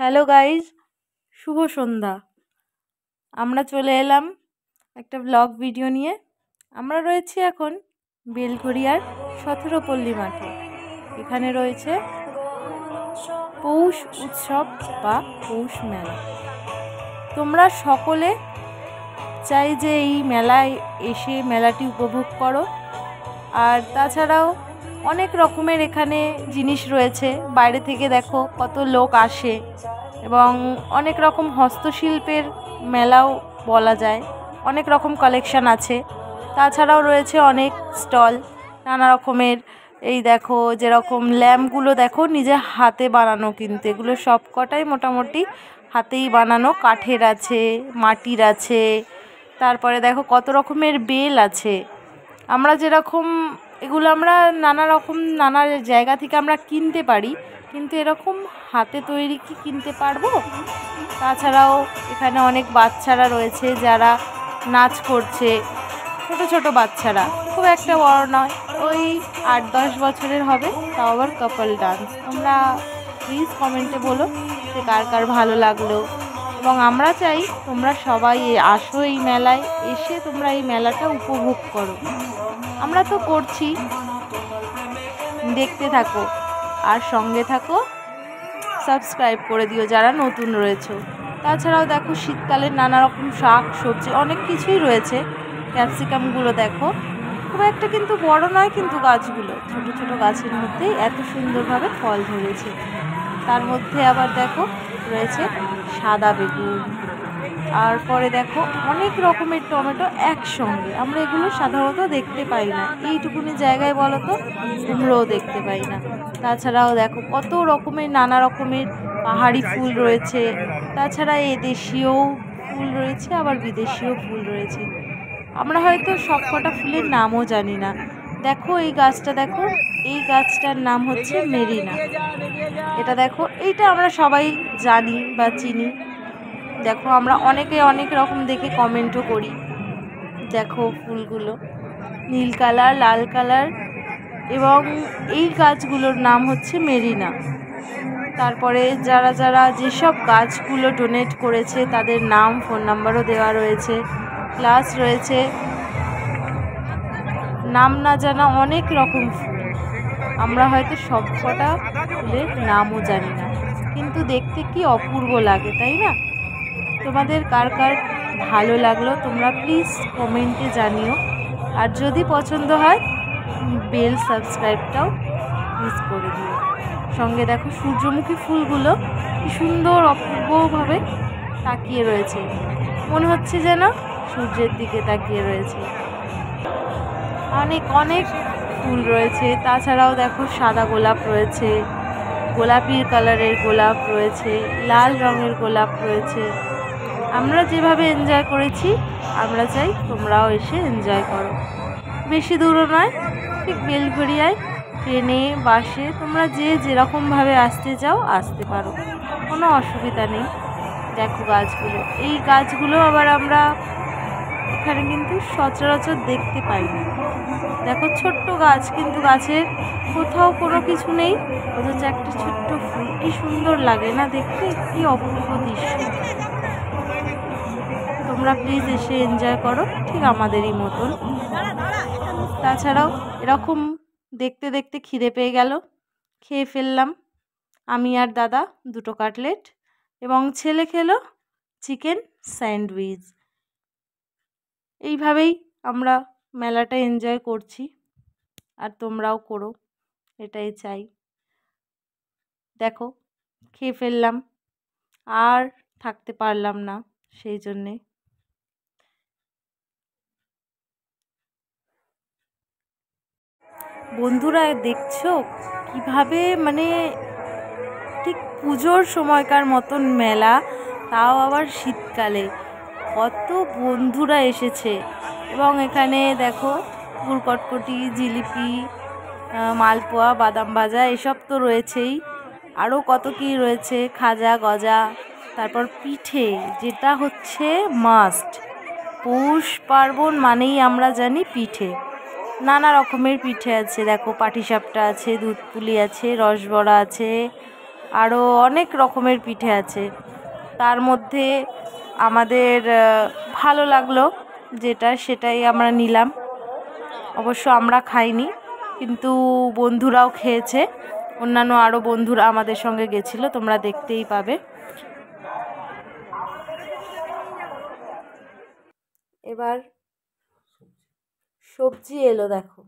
Hello guys, শুভ সন্ধ্যা। আমরা চলে এলাম একটা ব্লগ ভিডিও নিয়ে। আমরা রয়েছি এখন বেলঘরিয়ার সতেরোপল্লী মাঠে। এখানে রয়েছে পৌষ উৎসব বা পৌষ মেলা। তোমরা সকলে চাই যে এই মেলায় এসে মেলাটি উপভোগ করো। আর তাছাড়াও অনেক রকমের এখানে জিনিস রয়েছে। বাইরে থেকে দেখো কত লোক আসে এবং অনেক রকম হস্তশিল্পের মেলাও বলা যায়। অনেক রকম কালেকশান আছে। তাছাড়াও রয়েছে অনেক স্টল নানা রকমের। এই দেখো যেরকম ল্যাম্পগুলো দেখো নিজে হাতে বানানো, কিন্তু এগুলো সব কটাই মোটামুটি হাতেই বানানো। কাঠের আছে, মাটির আছে, তারপরে দেখো কত রকমের বেল আছে। আমরা যেরকম এগুলো আমরা নানা জায়গা থেকে আমরা কিনতে পারি, কিন্তু এরকম হাতে তৈরি কি কিনতে পারবো? তাছাড়াও এখানে অনেক বাচ্চারা রয়েছে যারা নাচ করছে। ছোট ছোট বাচ্চারা, খুব একটা বড় নয়, ওই 8-10 বছরের হবে, তাও আবার কাপল ডান্স। তোমরা প্লিজ কমেন্টে বলো যে কার কার ভালো লাগলো। এবং আমরা চাই তোমরা সবাই আসো এই মেলায়, এসে তোমরা এই মেলাটা উপভোগ করো। আমরা তো করছি, দেখতে থাকো আর সঙ্গে থাকো। সাবস্ক্রাইব করে দিও যারা নতুন রয়েছে। তাছাড়াও দেখো শীতকালের নানা রকম শাক সবজি অনেক কিছুই রয়েছে। ক্যাপসিকামগুলো দেখো, খুব একটা কিন্তু বড় নয়, কিন্তু গাছগুলো ছোট ছোট গাছের মধ্যেই এত সুন্দরভাবে ফল ধরেছে। তার মধ্যে আবার দেখো রয়েছে সাদা বেগুন, আর পরে দেখো অনেক রকমের টমেটো একসঙ্গে। আমরা এগুলো সাধারণত দেখতে পাই না, এইটুকুনি জায়গায় বলো তো কুমড়োও দেখতে পাই না। তাছাড়াও দেখো কত রকমের নানা রকমের পাহাড়ি ফুল রয়েছে। তাছাড়া দেশীয় ফুল রয়েছে, আবার বিদেশিও ফুল রয়েছে। আমরা হয়তো সব কটা ফুলের নামও জানি না। দেখো এই গাছটা, দেখো এই গাছটার নাম হচ্ছে মেরিনা। এটা দেখো, এইটা আমরা সবাই জানি বা চিনি। দেখো আমরা অনেকে অনেক রকম দেখে কমেন্টও করি। দেখো ফুলগুলো নীল কালার, লাল কালার, এবং এই গাছগুলোর নাম হচ্ছে মেরিনা। তারপরে যারা যারা যেসব গাছগুলো ডোনেট করেছে তাদের নাম, ফোন নাম্বারও দেওয়া রয়েছে। প্লাস রয়েছে নাম না জানা অনেক রকম ফুল। আমরা হয়তো সব কটা ফুলের নামও জানি না, কিন্তু দেখতে কি অপূর্ব লাগে, তাই না? তোমাদের কার কার ভালো লাগলো তোমরা প্লিজ কমেন্টে জানিও। আর যদি পছন্দ হয় বেল সাবস্ক্রাইবটাও প্লিজ করে দিও। সঙ্গে দেখো সূর্যমুখী ফুলগুলো কি সুন্দর অপূর্বভাবে তাকিয়ে রয়েছে, মনে হচ্ছে যেন সূর্যের দিকে তাকিয়ে রয়েছে। অনেক অনেক ফুল রয়েছে। তাছাড়াও দেখো সাদা গোলাপ রয়েছে, গোলাপি কালারের গোলাপ রয়েছে, লাল রঙের গোলাপ রয়েছে। আমরা যেভাবে এনজয় করেছি, আমরা চাই তোমরাও এসে এনজয় করো। বেশি দূরও নয়, ঠিক বেলঘরিয়ায় ট্রেনে বাসে তোমরা যে যেরকমভাবে আসতে চাও আসতে পারো, কোনো অসুবিধা নেই। দেখো গাছগুলো, এই গাছগুলো আবার আমরা এখানে কিন্তু সচরাচর দেখতে পাই না। দেখো ছোট্ট গাছ, কিন্তু গাছের কোথাও কোনো কিছু নেই, অথচ একটা ছোট্ট ফুল কি সুন্দর লাগে না দেখতে, কি অপূর্ব দৃশ্য। তোমরা প্লিজ এসে এনজয় করো ঠিক আমাদেরই মতন। তাছাড়াও এরকম দেখতে দেখতে খিদে পেয়ে গেল, খেয়ে ফেললাম। আমি আর দাদা 2টো কাটলেট, এবং ছেলে খেলো চিকেন স্যান্ডউইচ। এইভাবেই আমরা মেলাটা এনজয় করছি, আর তোমরাও করো, এটাই চাই। দেখো খেয়ে ফেললাম, আর থাকতে পারলাম না, সেই জন্যে। বন্ধুরা দেখছো কিভাবে মানে ঠিক পুজোর সময়কার মতন মেলা, তাও আবার শীতকালে। কত বন্ধুরা এসেছে, এবং এখানে দেখো গুড়-কটকটি, জিলিপি, মালপোয়া, বাদাম ভাজা এসব তো রয়েছেই। আরও কত কী রয়েছে, খাজা, গজা, তারপর পিঠে, যেটা হচ্ছে মাস্ট। পৌষ পার্বণ মানেই আমরা জানি পিঠে। নানা রকমের পিঠে আছে, দেখো পাটিসাপটা আছে, দুধ পুলি আছে, রসবড়া আছে, আরও অনেক রকমের পিঠে আছে। তার মধ্যে আমাদের ভালো লাগলো যেটা সেটাই আমরা নিলাম। অবশ্য আমরা খাইনি, কিন্তু বন্ধুরাও খেয়েছে, অন্যান্য আরও বন্ধুরা আমাদের সঙ্গে গেছিলো, তোমরা দেখতেই পাবে। এবার সবজি এলো, দেখো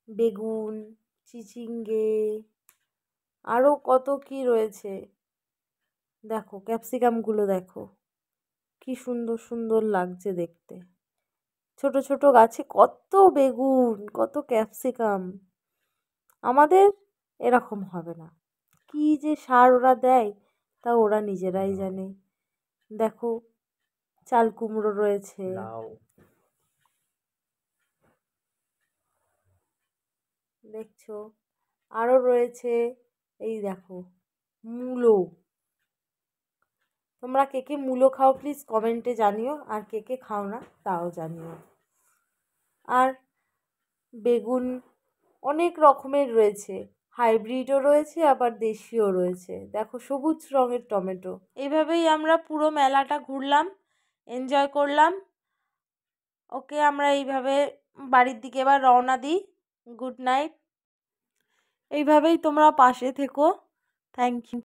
বেগুন, চিচিঙ্গে, আরও কত কি রয়েছে। দেখো ক্যাপসিকামগুলো দেখো কি সুন্দর সুন্দর লাগছে দেখতে। ছোট ছোট গাছে কত বেগুন, কত ক্যাপসিকাম। আমাদের এরকম হবে না, কি যে সার ওরা দেয় তা ওরা নিজেরাই জানে। দেখো চাল কুমড়ো রয়েছে, দেখছো আরও রয়েছে। এই দেখো মূলো। তোমরা কে কে মূলো খাও প্লিজ কমেন্টে জানিও, আর কে কে খাও না তাও জানিও। আর বেগুন অনেক রকমের রয়েছে, হাইব্রিডও রয়েছে আবার দেশিও রয়েছে। দেখো সবুজ রঙের টমেটো। এইভাবেই আমরা পুরো মেলাটা ঘুরলাম, এনজয় করলাম। ওকে, আমরা এইভাবে বাড়ির দিকে এবার রওনা দিই। Good night. এইভাবেই তোমরা পাশে থেকো। Thank you.